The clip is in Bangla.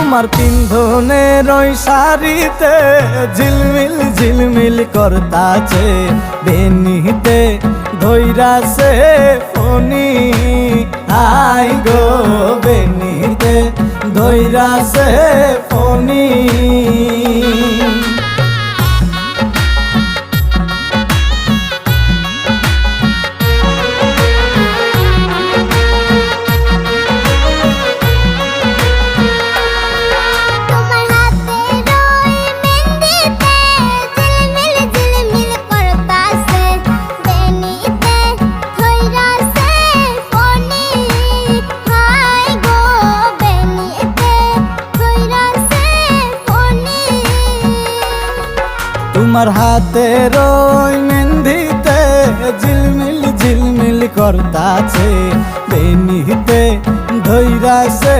তোমার পিন্ধনের ওই শাড়িতে ঝিলমিল ঝিলমিল করতাছে, বেনিতে ধইরাছে ফনি। I go বেনিতে ধইরাছে Fani. তোমার হাতের ওই মেহেন্দিতে ঝিলমিল ঝিলমিল করতাছে, বেনিতে ধইরাছে